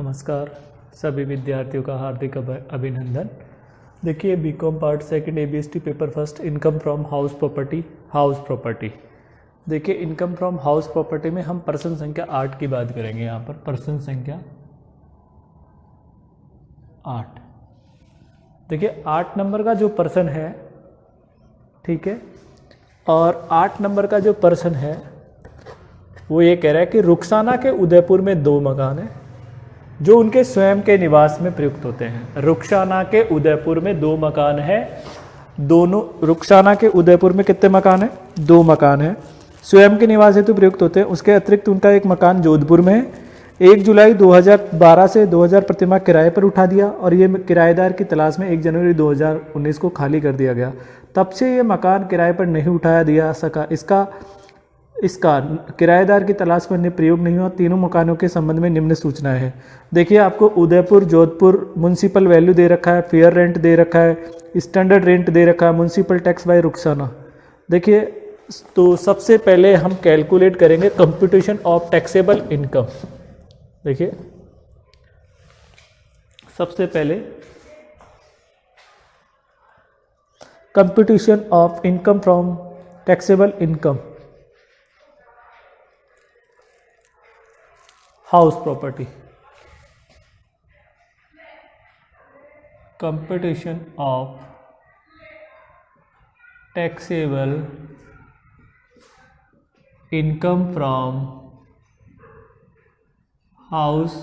नमस्कार सभी विद्यार्थियों का हार्दिक अभिनंदन। देखिए BCom part second ABST paper first income from house property. देखिए इनकम फ्रॉम हाउस प्रॉपर्टी में हम पर्सन संख्या 8 की बात करेंगे। यहाँ पर पर्सन संख्या 8। देखिए 8 नंबर का जो पर्सन है, ठीक है, और 8 नंबर का जो पर्सन है वो ये कह रहा है कि रुखसाना के उदयपुर में 2 मकान हैं जो उनके स्वयं के निवास में प्रयुक्त होते हैं। रुखसाना के उदयपुर में 2 मकान है, दोनों रुखसाना के उदयपुर में कितने मकान हैं? 2 मकान हैं, स्वयं के निवास हेतु प्रयुक्त होते हैं। उसके अतिरिक्त उनका एक मकान जोधपुर में है। 1 जुलाई 2012 से 2000 प्रतिमाह किराए पर उठा दिया और ये किराएदार की तलाश में 1 जनवरी 2019 को खाली कर दिया गया। तब से ये मकान किराए पर नहीं उठाया दिया सका। इसका किराएदार की तलाश में प्रयोग नहीं हुआ। तीनों मकानों के संबंध में निम्न सूचनाएं हैं। देखिए आपको उदयपुर, जोधपुर म्युनिसिपल वैल्यू दे रखा है, फेयर रेंट दे रखा है, स्टैंडर्ड रेंट दे रखा है, म्युनिसिपल टैक्स बाय रुखसाना। देखिए तो सबसे पहले हम कैलकुलेट करेंगे कंप्यूटेशन ऑफ टैक्सेबल इनकम। देखिए सबसे पहले computation of income from taxable income house property. Computation of taxable income from house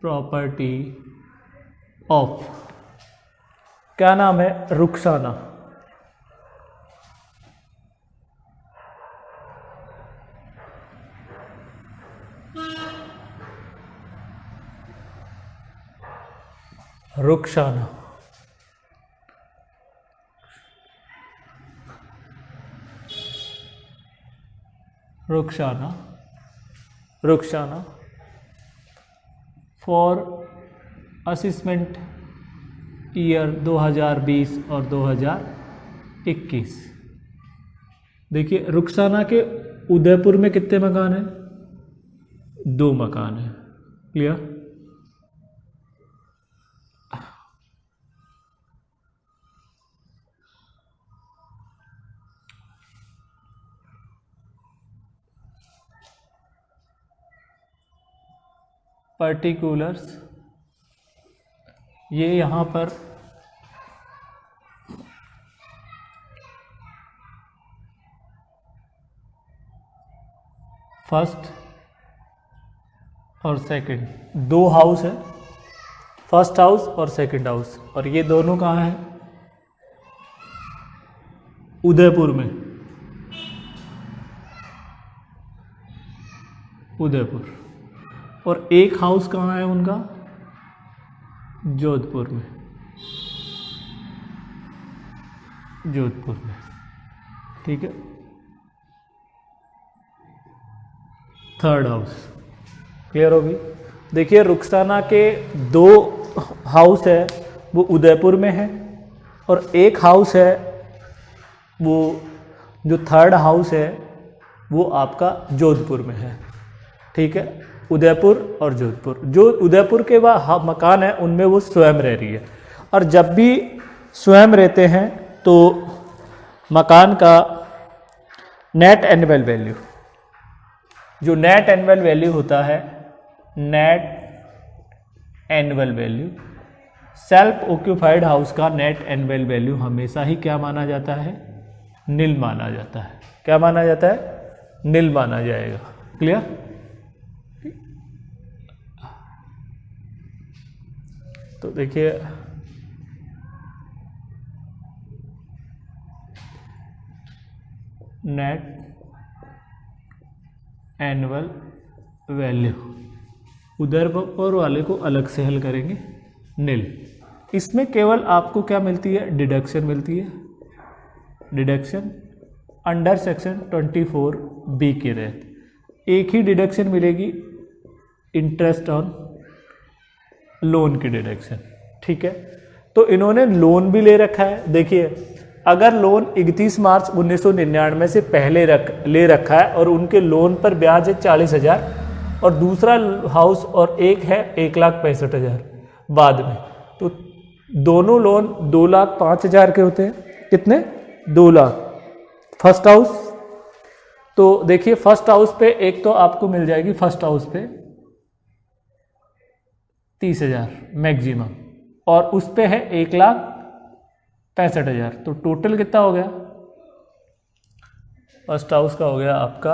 property of, क्या नाम है? Rukhsana. Rukhsana Rukhsana Rukhsana for assessment year 2020 और 2021। देखिए रुखसाना के उदयपुर में कितने मकान हैं? 2 मकान हैं। क्लियर? पर्टिकुलर्स ये यहाँ पर फर्स्ट और सेकंड 2 हाउस है, फर्स्ट हाउस और सेकंड हाउस, और ये दोनों कहाँ हैं? उदयपुर में। उदयपुर। और एक हाउस कहाँ है उनका? जोधपुर में। जोधपुर में, ठीक है। थर्ड हाउस क्लियर होगी। देखिए रुखसाना के 2 हाउस है वो उदयपुर में है, और एक हाउस है वो जो थर्ड हाउस है वो आपका जोधपुर में है, ठीक है। उदयपुर और जोधपुर, जो उदयपुर के वह मकान है उनमें वो स्वयं रह रही है, और जब भी स्वयं रहते हैं तो मकान का नेट एनुअल वैल्यू, जो नेट एनुअल वैल्यू होता है, net annual value, self occupied house का नेट एनुअल वैल्यू हमेशा ही क्या माना जाता है? नील माना जाता है। क्या माना जाता है? नील माना जाएगा। क्लियर? तो देखिए नेट एनुअल वैल्यू उदयपुर वाले को अलग से हल करेंगे, नील। इसमें केवल आपको क्या मिलती है? डिडक्शन मिलती है। डिडक्शन अंडर सेक्शन 24B के तहत एक ही डिडक्शन मिलेगी, इंटरेस्ट ऑन लोन की डिडक्शन, ठीक है। तो इन्होंने लोन भी ले रखा है। देखिए अगर लोन 31 मार्च 1999 से पहले ले रखा है और उनके लोन पर ब्याज है 40,000, और दूसरा हाउस और एक है 1,65,000 बाद में। तो दोनों लोन 2,05,000 के होते हैं। कितने? 2 लाख। फर्स्ट हाउस, तो देखिए फर्स्ट हाउस पे एक तो आपको मिल जाएगी फर्स्ट हाउस पे 30,000 मैक्सिमम, और उस पे है 1,65,000। तो टोटल कितना हो गया? फर्स्ट हाउस का हो गया आपका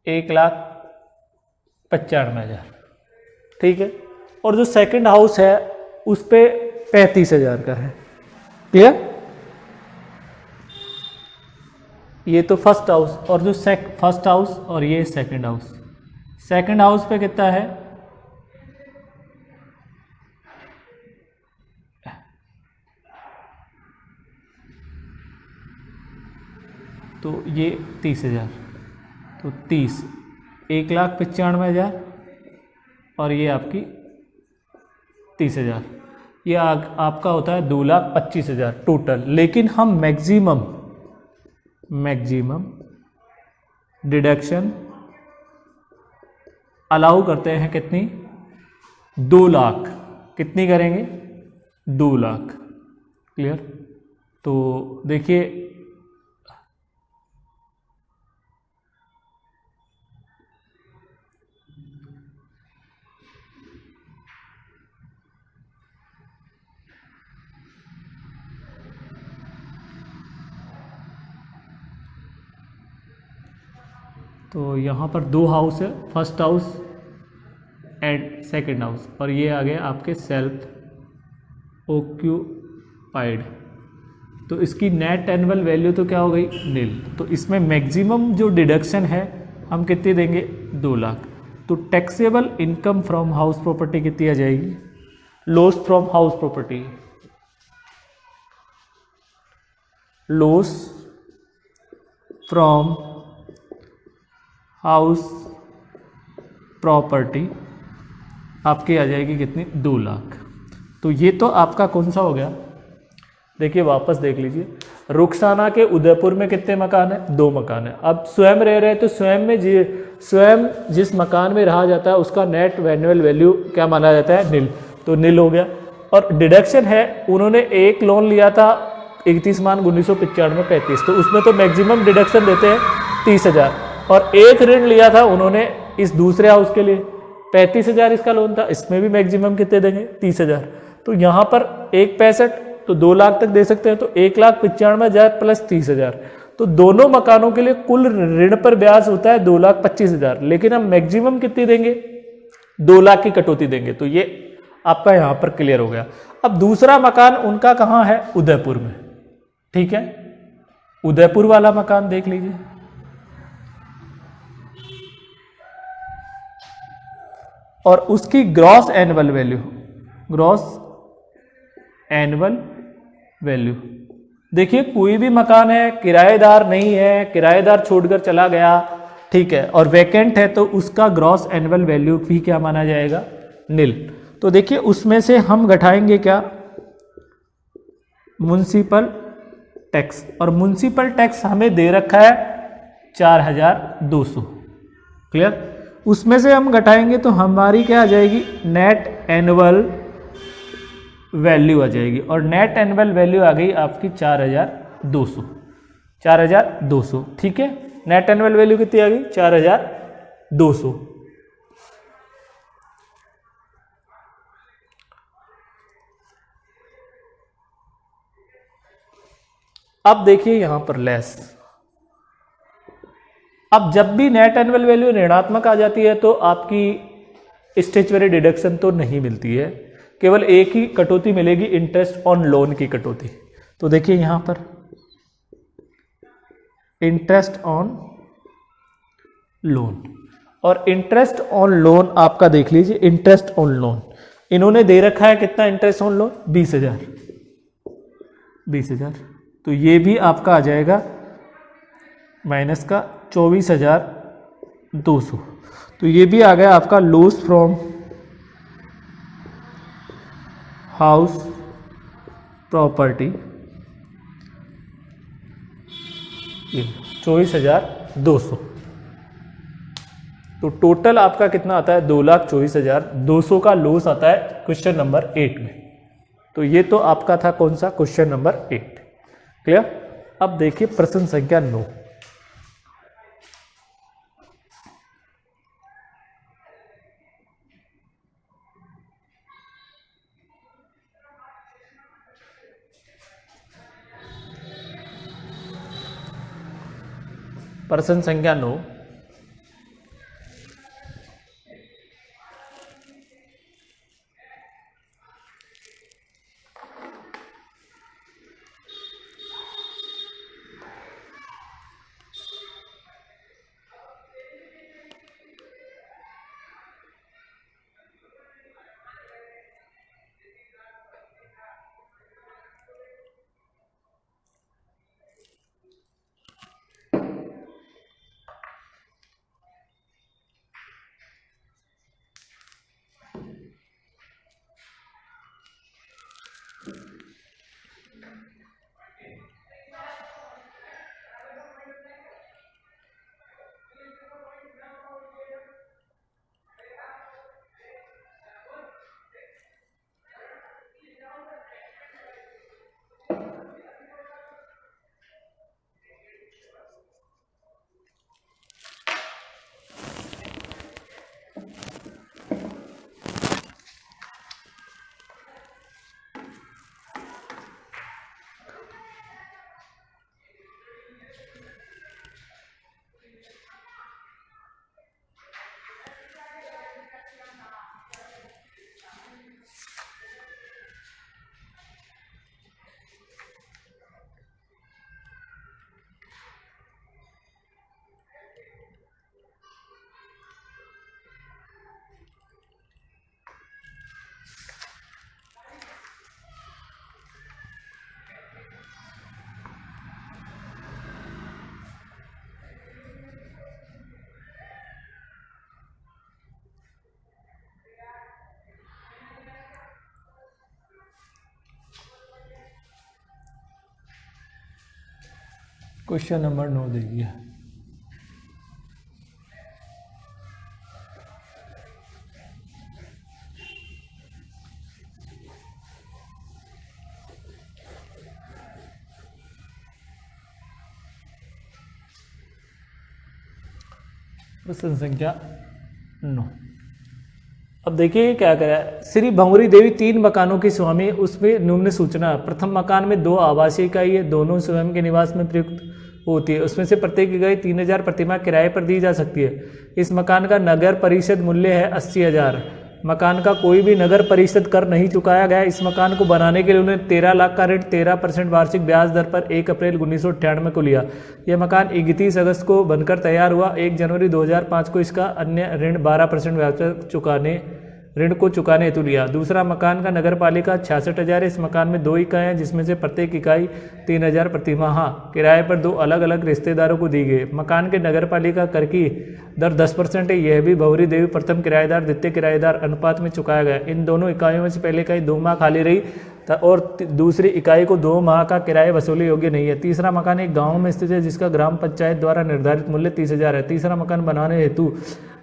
1,95,000, ठीक है। और जो सेकंड हाउस है उस पे 35,000 का है। क्लियर? ये तो फर्स्ट हाउस, और जो फर्स्ट हाउस और ये सेकंड हाउस। सेकंड हाउस पे कितना है? तो ये 30,000, तो 30, 1,95,000 और ये आपकी 30,000, ये आपका होता है 2,25,000 टोटल। लेकिन हम मैक्सिमम डिडक्शन अलाउ करते हैं कितनी? 2 लाख। कितनी करेंगे? 2 लाख। क्लियर? तो देखिए तो यहाँ पर 2 हाउस है, first house and second house, और ये आ गए आपके सेल्फ ऑक्यूपाइड। तो इसकी नेट एनुअल वैल्यू तो क्या हो गई? नील। तो इसमें मैक्सिमम जो डिडक्शन है हम कितनी देंगे? 2 लाख। तो taxable income from house property कितनी आ जाएगी? Loss from house property, loss from house property आपकी आ जाएगी कितनी? 2 लाख। तो ये तो आपका कौन सा हो गया? देखिए वापस देख लीजिए, रुखसाना के उदयपुर में कितने मकान है? 2 मकान है। अब स्वयं रह रहे हैं तो स्वयं जिस मकान में रहा जाता है उसका नेट एनुअल वैल्यू क्या माना जाता है? नील। तो नील हो गया। और डिडक्शन है, उन्होंने एक लोन लिया था 31 मार्च 1995 में 35, तो उसमें तो मैक्सिमम डिडक्शन देते हैं 30,000, और एक ऋण लिया था उन्होंने इस दूसरे हाउस के लिए 35,000 इसका लोन था, इसमें भी मैक्सिमम कितने देंगे? 30,000। तो यहाँ पर 1,65 तो 2 लाख तक दे सकते हैं, तो 1,95,000 प्लस 30,000, तो दोनों मकानों के लिए कुल ऋण पर ब्याज होता है 2,25,000, लेकिन हम मैक्सिमम कितनी देंगे? 2 लाख की कटौती देंगे। तो ये आपका यहाँ पर क्लियर हो गया। अब दूसरा मकान उनका कहाँ है? उदयपुर में, ठीक है। उदयपुर वाला मकान देख लीजिए, और उसकी ग्रॉस एनुअल वैल्यू देखिए, कोई भी मकान है, किराएदार नहीं है, किराएदार छोड़कर चला गया, ठीक है, और वैकेंट है, तो उसका ग्रॉस एनुअल वैल्यू भी क्या माना जाएगा? नील। तो देखिए उसमें से हम घटाएंगे क्या? म्युनिसिपल टैक्स, और म्युनिसिपल टैक्स हमें दे रखा है 4,200। क्लियर? उसमें से हम घटाएंगे तो हमारी क्या आ जाएगी? नेट एनुअल वैल्यू आ जाएगी, और नेट एनुअल वैल्यू आ गई आपकी 4,200। ठीक है, नेट एनुअल वैल्यू कितनी आ गई? 4,200। अब देखिए यहां पर लेस। अब जब भी नेट एनुअल वैल्यू ऋणात्मक आ जाती है तो आपकी स्टैट्यूटरी डिडक्शन तो नहीं मिलती है, केवल एक ही कटौती मिलेगी, इंटरेस्ट ऑन लोन की कटौती। तो देखिए यहां पर इंटरेस्ट ऑन लोन, और इंटरेस्ट ऑन लोन आपका देख लीजिए, इंटरेस्ट ऑन लोन इन्होंने दे रखा है कितना इंटरेस्ट ऑन लोन? 20,000। तो ये भी आपका आ जाएगा माइनस का 24,200। तो ये भी आ गया आपका लॉस फ्रॉम हाउस प्रॉपर्टी, 2,24,200। तो टोटल आपका कितना आता है? 2,24,200 का लॉस आता है क्वेश्चन नंबर 8 में। तो ये तो आपका था कौन सा? Question number 8। क्लियर? अब देखिए प्रश्न संख्या 9। प्रश्न संख्या 9। क्वेश्चन नंबर 9 देखिए। प्रश्न संख्या 9। अब देखिए क्या करा है। श्री भंवरी देवी 3 मकानों की स्वामी, उसमें निम्न सूचना। प्रथम मकान में 2 आवासीय इकाई है, दोनों स्वयं के निवास में प्रयुक्त होती है। उसमें से प्रत्येक इकाई 3,000 प्रतिमाह किराए पर दी जा सकती है। इस मकान का नगर परिषद मूल्य है 80,000। मकान का कोई भी नगर परिषद कर नहीं चुकाया गया। इस मकान को बनाने के लिए उन्होंने 13 लाख का ऋण 13% वार्षिक ब्याज दर पर 1 अप्रैल 1998 को लिया। यह मकान 31 अगस्त को बनकर तैयार हुआ। 1 जनवरी 2005 को इसका अन्य ऋण 12% ब्याज पर ऋण को चुकाने हेतु लिया। दूसरा मकान का नगर पालिका 66,000। इस मकान में 2 इकाइयाँ जिसमें से प्रत्येक इकाई 3,000 प्रतिमाह किराए पर 2 अलग अलग रिश्तेदारों को दी गई। मकान के नगर पालिका कर की दर 10% है। यह भी भंवरी देवी प्रथम किराएदार द्वितीय किराएदार अनुपात में चुकाया गया। इन दोनों इकाइयों में से पहले इकाई 2 माह खाली रही और दूसरी इकाई को 2 माह का किराया वसूली योग्य नहीं है। तीसरा मकान एक गाँव में स्थित है जिसका ग्राम पंचायत द्वारा निर्धारित मूल्य 30,000 है। तीसरा मकान बनाने हेतु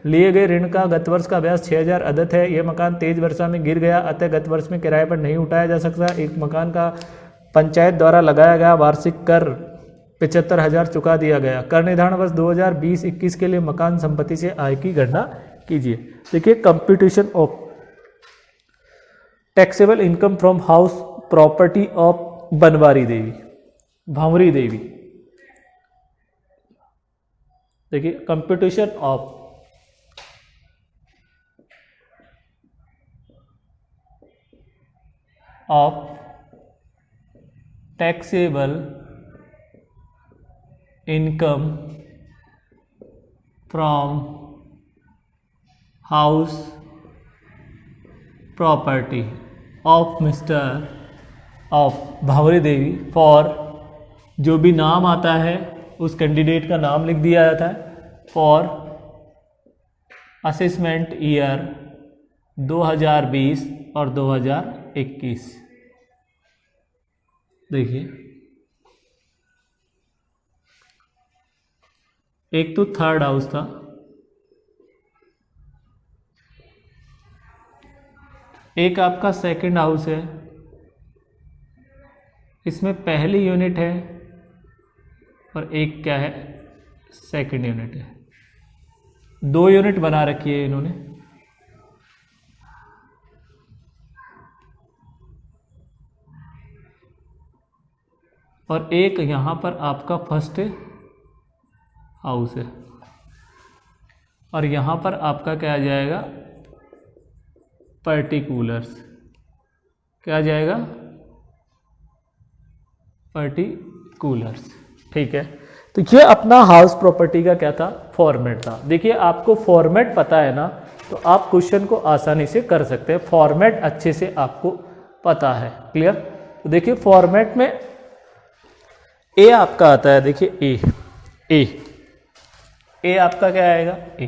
लिए गए ऋण का गत वर्ष का ब्याज 6,000 अदत है। यह मकान तेज वर्षा में गिर गया, अतः गत वर्ष में किराए पर नहीं उठाया जा सकता। एक मकान का पंचायत द्वारा लगाया गया वार्षिक कर 75,000 चुका दिया गया। कर निर्धारण वर्ष 2020-21 के लिए मकान संपत्ति से आय की गणना कीजिए। देखिए computation of taxable income from house property of Banwari Devi, Bhanwari Devi. देखिए computation of taxable income from house property of mister of Bhanwari Devi for, जो भी नाम आता है उस कैंडिडेट का नाम लिख दिया जाता है, फॉर असेसमेंट ईयर 2020 और 2021। देखिए एक तो थर्ड हाउस था, एक आपका सेकंड हाउस है, इसमें पहली यूनिट है और एक क्या है, सेकंड यूनिट है। 2 यूनिट बना रखी है इन्होंने। और एक यहाँ पर आपका फर्स्ट हाउस है और यहाँ पर आपका क्या आ जाएगा, पर्टिकुलर्स। क्या आ जाएगा, पर्टिकुलर्स। ठीक है, तो ये अपना हाउस प्रॉपर्टी का क्या था, फॉर्मेट था। देखिए आपको फॉर्मेट पता है ना, तो आप क्वेश्चन को आसानी से कर सकते हैं। फॉर्मेट अच्छे से आपको पता है, क्लियर। तो देखिए फॉर्मेट में ए आपका आता है, देखिए ए आपका क्या आएगा, ए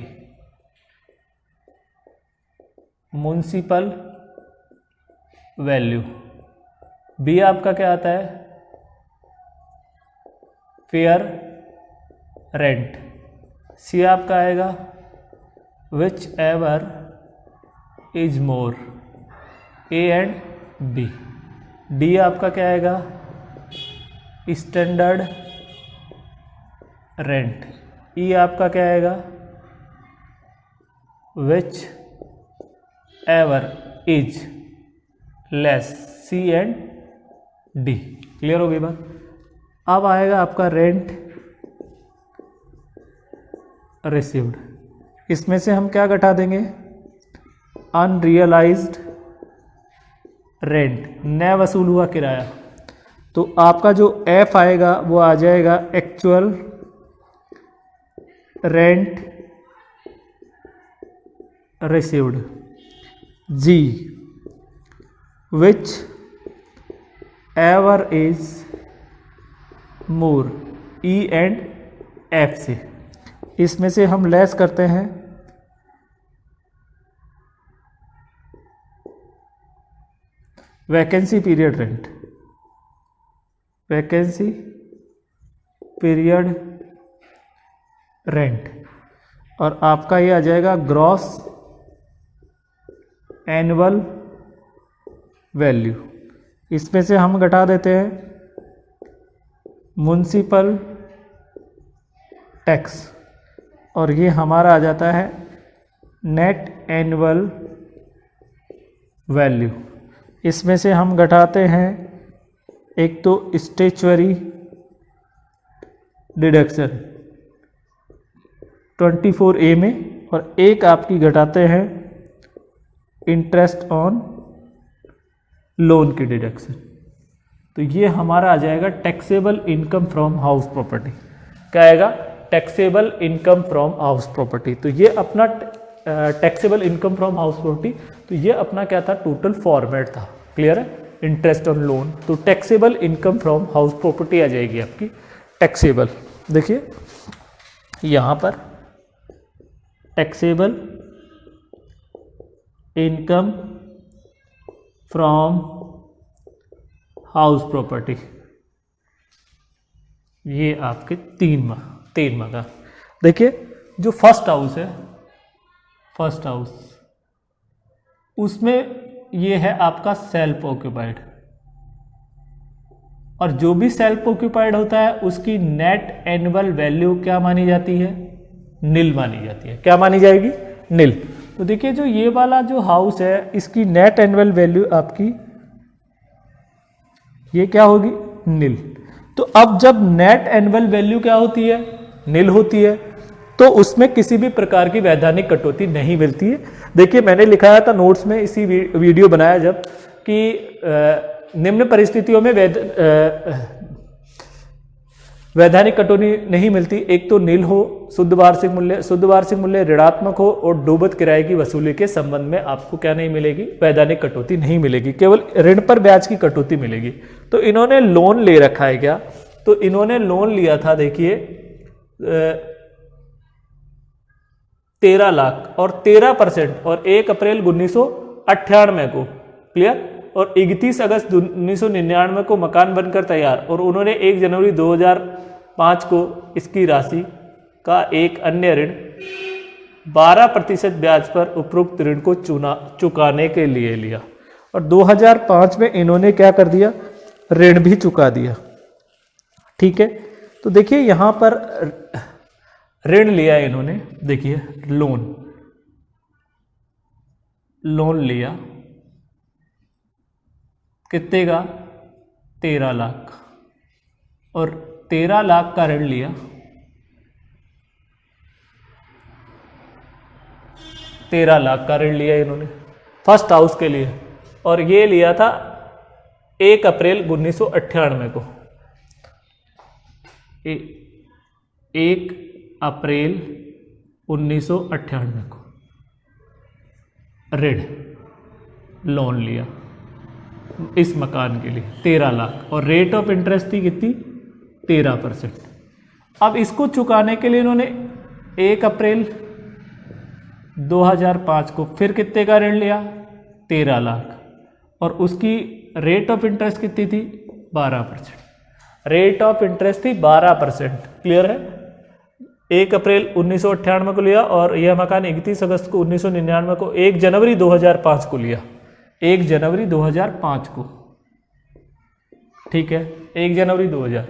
म्युनिसिपल वैल्यू। बी आपका क्या आता है, फेयर रेंट। सी आपका आएगा whichever is more, A and B. D आपका क्या आएगा, स्टैंडर्ड रेंट। ई आपका क्या आएगा, whichever is less, C and D. Clear हो गई बात। अब आएगा आपका रेंट रिसीव्ड। इसमें से हम क्या घटा देंगे, अनरियलाइज्ड रेंट, न वसूल हुआ किराया। तो आपका जो एफ आएगा वो आ जाएगा actual rent received. G whichever is more, E and F से। इसमें से हम लेस करते हैं vacancy period rent, vacancy period rent. और आपका ये आ जाएगा ग्रॉस एनुअल वैल्यू। इसमें से हम घटा देते हैं म्युनिसिपल टैक्स और ये हमारा आ जाता है नेट एनुअल वैल्यू। इसमें से हम घटाते हैं एक तो स्टैच्यूटरी डिडक्शन 24A में, और एक आपकी घटाते हैं इंटरेस्ट ऑन लोन की डिडक्शन। तो ये हमारा आ जाएगा taxable income from house property. क्या आएगा, taxable income from house property. तो ये अपना taxable income from house property, तो ये अपना क्या था, टोटल फॉर्मेट था। क्लियर है, इंटरेस्ट ऑन लोन। तो taxable income from house property आ जाएगी आपकी टैक्सेबल। देखिए यहाँ पर taxable income from house property, ये आपके 3 माह का। देखिए जो फर्स्ट हाउस है, फर्स्ट हाउस, उसमें ये है आपका सेल्फ ऑक्यूपाइड, और जो भी सेल्फ ऑक्यूपाइड होता है उसकी नेट एनुअल वैल्यू क्या मानी जाती है, नील मानी जाती है। क्या मानी जाएगी, नील। तो देखिए जो ये वाला जो हाउस है इसकी नेट एनुअल वैल्यू आपकी ये क्या होगी, नील। तो अब जब नेट एनुअल वैल्यू क्या होती है, नील होती है, तो उसमें किसी भी प्रकार की वैधानिक कटौती नहीं मिलती है। देखिए मैंने लिखाया था नोट्स में, इसी वीडियो बनाया जब, कि निम्न परिस्थितियों में वैधानिक कटौती नहीं मिलती। एक तो नील हो, शुद्ध वार्षिक मूल्य ऋणात्मक हो, और डूबत किराए की वसूली के संबंध में आपको क्या नहीं मिलेगी, वैधानिक कटौती नहीं मिलेगी, केवल ऋण पर ब्याज की कटौती मिलेगी। तो इन्होंने लोन ले रखा है क्या, तो इन्होंने लोन लिया था, देखिए 13 लाख और 13%, और 1 अप्रैल 1998 को, क्लियर, और 31 अगस्त 1999 को मकान बनकर तैयार, और उन्होंने 1 जनवरी 2005 को इसकी राशि का एक अन्य ऋण 12% ब्याज पर उपरोक्त ऋण को चुकाने के लिए लिया। और 2005 में इन्होंने क्या कर दिया, ऋण भी चुका दिया। ठीक है, तो देखिए यहां पर ऋण लिया इन्होंने, देखिए लोन लिया कितने का, 13 लाख, और 13 लाख का ऋण लिया, 13 लाख का ऋण लिया इन्होंने फर्स्ट हाउस के लिए, और ये लिया था 1 अप्रैल 1998 को, 1 अप्रैल 1998 को ऋण लोन लिया इस मकान के लिए 13 लाख, और रेट ऑफ इंटरेस्ट थी कितनी, 13%। अब इसको चुकाने के लिए इन्होंने 1 अप्रैल 2005 को फिर कितने का ऋण लिया, 13 लाख, और उसकी रेट ऑफ इंटरेस्ट कितनी थी, 12%। रेट ऑफ इंटरेस्ट थी 12%। क्लियर है। 1 अप्रैल 1998 को लिया, और यह मकान 31 अगस्त को 1999 को 1 जनवरी 2005 को लिया, 1 जनवरी 2005 को। ठीक है, 1 जनवरी 2000,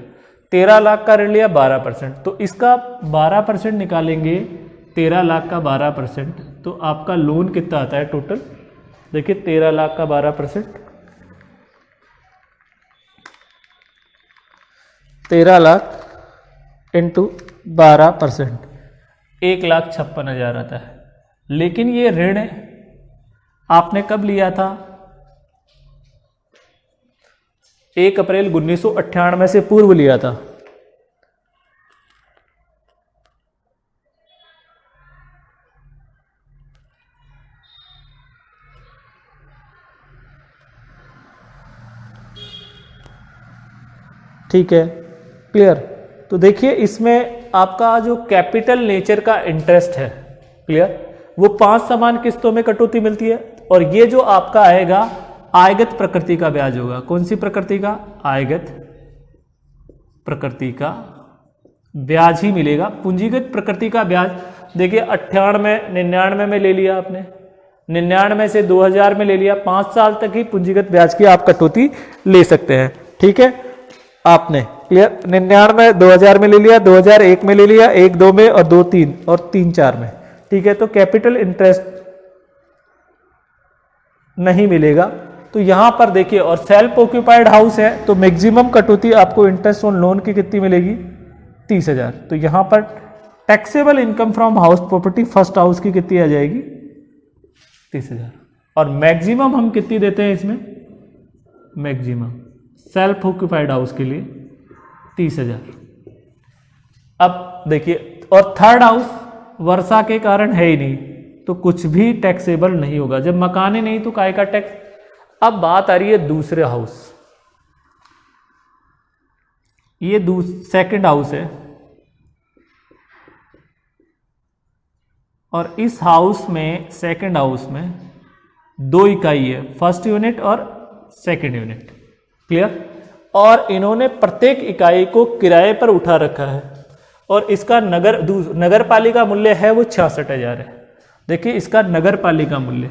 13 लाख का ऋण लिया 12%, तो इसका 12% निकालेंगे, 13 लाख का 12%, तो आपका लोन कितना आता है टोटल, देखिए 13 लाख का 12%, 13 लाख इंटू 12%, 1,56,000 आता है। लेकिन ये ऋण आपने कब लिया था, 1 अप्रैल 1998 से पूर्व लिया था। ठीक है, क्लियर। तो देखिए इसमें आपका जो कैपिटल नेचर का इंटरेस्ट है, क्लियर, वो 5 समान किस्तों में कटौती मिलती है, और ये जो आपका आएगा आयगत प्रकृति का ब्याज होगा। कौन सी प्रकृति का, आयगत प्रकृति का ब्याज ही मिलेगा। पूंजीगत प्रकृति का ब्याज देखिए 98, 99 में ले लिया आपने, 99 से 2000 में ले लिया, 5 साल तक ही पूंजीगत ब्याज की आप कटौती ले सकते हैं। ठीक है, आपने क्लियर, 99 2000 में ले लिया, 2001 में ले लिया, 1-2 में, और 2-3 और 3-4 में। ठीक है, तो कैपिटल इंटरेस्ट नहीं मिलेगा। तो यहां पर देखिए, और सेल्फ ऑक्यूपाइड हाउस है तो मैक्सिमम कटौती आपको इंटरेस्ट ऑन लोन की कितनी मिलेगी, 30,000। तो यहां पर taxable income from house property first house की कितनी आ जाएगी, 30,000। और मैक्सिमम हम कितनी देते हैं इसमें, मैक्सिमम सेल्फ ऑक्यूपाइड हाउस के लिए 30,000। अब देखिए, और थर्ड हाउस वर्षा के कारण है ही नहीं, तो कुछ भी टैक्सेबल नहीं होगा। जब मकान ही नहीं तो काय का टैक्स। अब बात आ रही है दूसरे हाउस, ये सेकंड हाउस है, और इस हाउस में, सेकंड हाउस में 2 इकाई है, फर्स्ट यूनिट और सेकंड यूनिट। क्लियर। और इन्होंने प्रत्येक इकाई को किराए पर उठा रखा है, और इसका नगर पालिका मूल्य है वो 66,000 है। देखिए इसका नगर पालिका मूल्य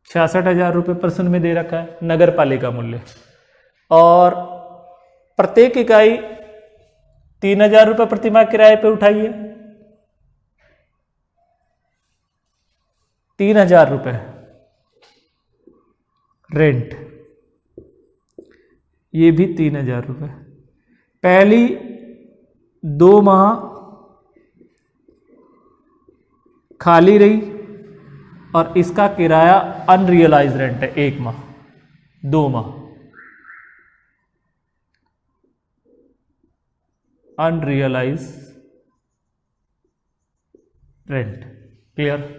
66,000 रुपये पर्सन में दे रखा है नगर पालिका मूल्य, और प्रत्येक इकाई 3,000 रुपये प्रतिमाह किराए पे उठाइए, 3,000 रुपये रेंट, ये भी 3,000 रुपये। पहली 2 माह खाली रही, और इसका किराया अनरियलाइज रेंट है 1 माह, 2 माह अनरियलाइज रेंट। क्लियर।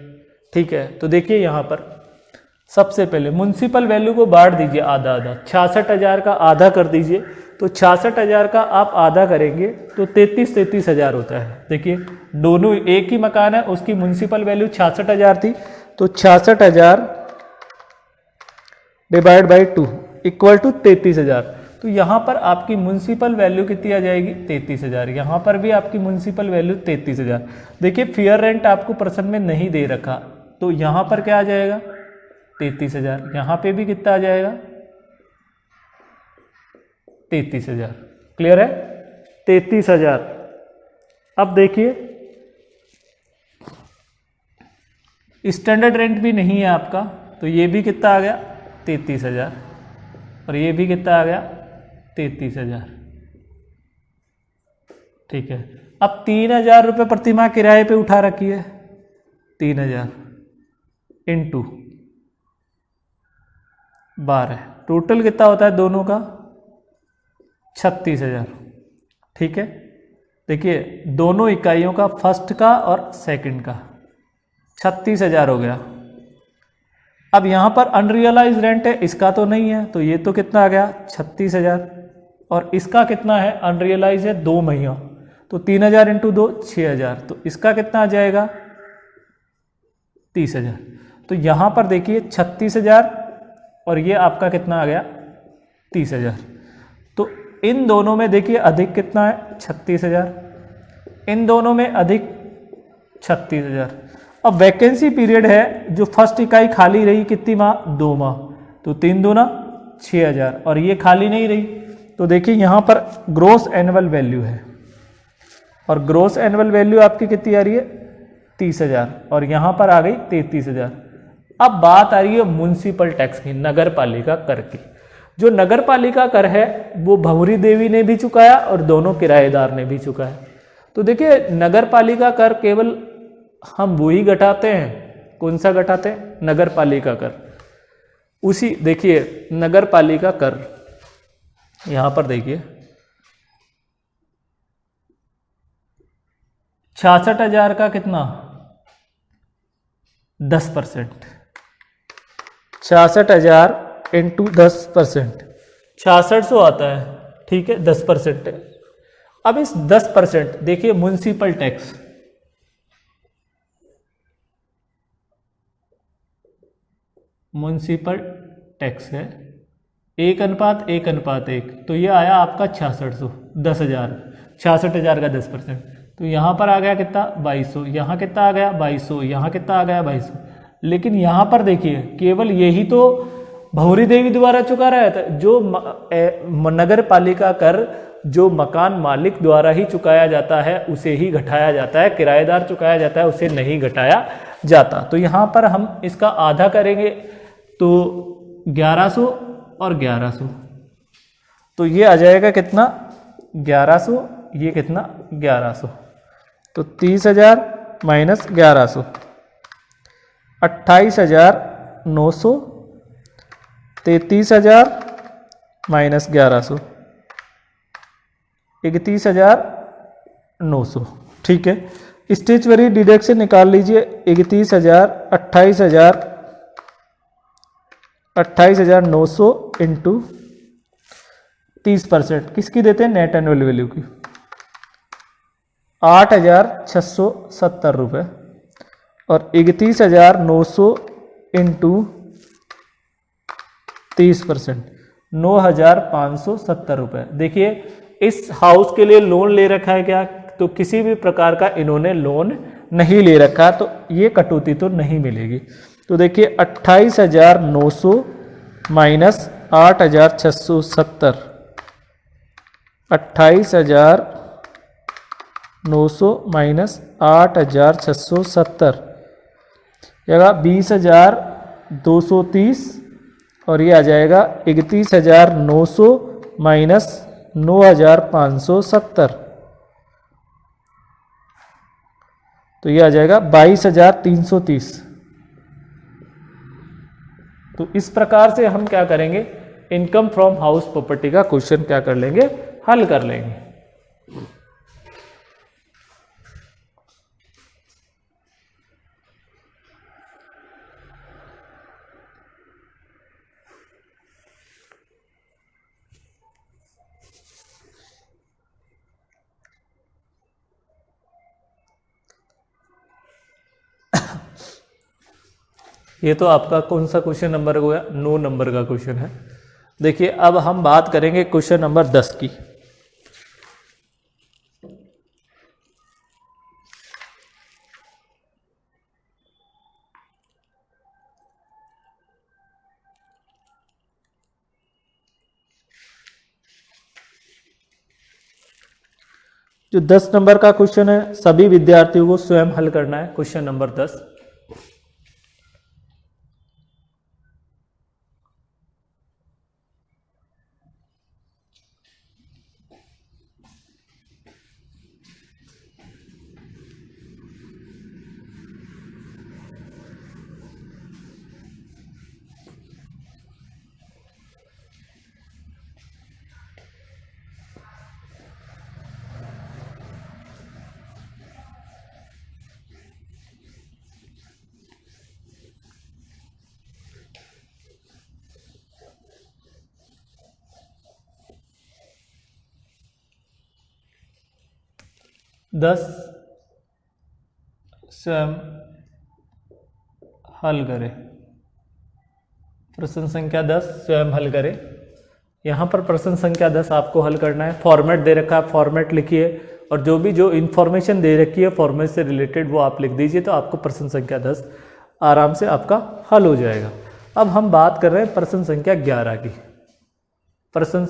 ठीक है, तो देखिए यहां पर सबसे पहले म्युनिसिपल वैल्यू को बांट दीजिए आधा आधा, 66,000 का आधा कर दीजिए, तो 66,000 का आप आधा करेंगे तो 33,000 होता है। देखिए दोनों एक ही मकान है, उसकी म्युनिसिपल वैल्यू 66,000 थी, तो 66,000 डिवाइड बाई 2, इक्वल टू 33,000। तो यहाँ पर आपकी म्युनिसिपल वैल्यू कितनी आ जाएगी 33,000। यहाँ पर भी आपकी म्युनिसिपल वैल्यू 33,000। देखिए फेयर रेंट आपको पर्सन में नहीं दे रखा, तो यहाँ पर क्या आ जाएगा 33,000। यहाँ पे भी कितना आ जाएगा 33,000। क्लियर है 33,000। अब देखिए स्टैंडर्ड रेंट भी नहीं है आपका, तो ये भी कितना आ गया 33,000 और ये भी कितना आ गया 33,000। ठीक है, अब 3,000 रुपये प्रति माह किराए पे उठा रखी है। 3,000 इंटू 12, टोटल कितना होता है दोनों का 36,000। ठीक है, देखिए दोनों इकाइयों का, फर्स्ट का और सेकंड का 36,000 हो गया। अब यहाँ पर अनरियलाइज रेंट है, इसका तो नहीं है, तो ये तो कितना आ गया 36,000 और इसका कितना है अनरियलाइज है 2 महीना, तो 3,000 इंटू 2 6,000, तो इसका कितना आ जाएगा 30,000। तो यहाँ पर देखिए 36,000 और ये आपका कितना आ गया 30,000। तो इन दोनों में देखिए अधिक कितना है 36,000, इन दोनों में अधिक 36,000। अब वैकेंसी पीरियड है, जो फर्स्ट इकाई खाली रही कितनी माह 2 माह, तो 3 दूना 6,000 और ये खाली नहीं रही, तो देखिए यहाँ पर ग्रोस एनुअल वैल्यू है और ग्रोस एनुअल वैल्यू आपकी कितनी आ रही है 30,000 और यहाँ पर आ गई 33,000। अब बात आ रही है म्युनिसिपल टैक्स की, नगर पालिका कर की। जो नगर पालिका कर है वो भंवरी देवी ने भी चुकाया और दोनों किराएदार ने भी चुकाया। तो देखिए नगर पालिका कर केवल हम वही घटाते हैं, कौन सा घटाते हैं नगर पालिका कर। उसी देखिए नगर पालिका कर यहां पर देखिए 66,000 का कितना 10%, 66,000 इंटू 10%, 6600 आता है। ठीक है 10% है। अब इस 10% देखिए म्युनिसिपल टैक्स, म्युनिसिपल टैक्स है 1:1:1, तो ये आया आपका 6600, 10,000, 66,000 का 10%, तो यहाँ पर आ गया कितना 2,200, यहाँ कितना आ गया 2,200, यहाँ कितना आ गया 2,200। लेकिन यहाँ पर देखिए केवल यही तो भंवरी देवी द्वारा चुका रहा था, जो नगर पालिका कर जो मकान मालिक द्वारा ही चुकाया जाता है उसे ही घटाया जाता है, किराएदार चुकाया जाता है उसे नहीं घटाया जाता। तो यहाँ पर हम इसका आधा करेंगे तो 1,100 और 1,100, तो ये आ जाएगा कितना 1,100, ये कितना 1,100, तो 30,000 माइनस 1,100 28,900, 33,000 माइनस 1,100 31,900। ठीक है, स्टेचुअरी डिडक्शन निकाल लीजिए 31,000, 28,900 इंटू 30%, किसकी देते हैं नेट एनुअल वैल्यू की 8,670 रुपये और 31,900 इंटू 30% 9,570 रुपये। देखिए इस हाउस के लिए लोन ले रखा है क्या, तो किसी भी प्रकार का इन्होंने लोन नहीं ले रखा, तो ये कटौती तो नहीं मिलेगी। तो देखिए 28,900 माइनस 8,670, 28,900 माइनस 8,670 जाएगा 20,230 और ये आ जाएगा 31,900 माइनस 9,570, तो ये आ जाएगा 22,330। तो इस प्रकार से हम क्या करेंगे इनकम फ्रॉम हाउस प्रॉपर्टी का क्वेश्चन क्या कर लेंगे हल कर लेंगे। ये तो आपका कौन सा क्वेश्चन नंबर हो गया 9 नंबर का क्वेश्चन है। देखिए अब हम बात करेंगे क्वेश्चन नंबर 10 की। जो 10 नंबर का क्वेश्चन है सभी विद्यार्थियों को स्वयं हल करना है। क्वेश्चन नंबर 10, दस स्वयं हल करें। प्रश्न संख्या 10 स्वयं हल करें। यहाँ पर प्रश्न संख्या 10 आपको हल करना है। फॉर्मेट दे रखा है, फॉर्मेट लिखिए और जो इन्फॉर्मेशन दे रखी है फॉर्मेट से रिलेटेड वो आप लिख दीजिए, तो आपको प्रश्न संख्या 10 आराम से आपका हल हो जाएगा। अब हम बात कर रहे हैं प्रश्न संख्या 11 की। प्रश्न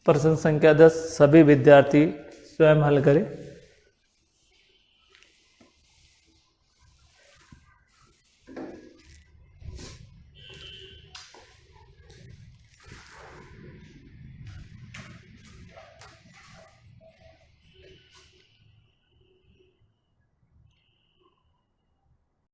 प्रश्न संख्या 10 सभी विद्यार्थी स्वयं हल करें।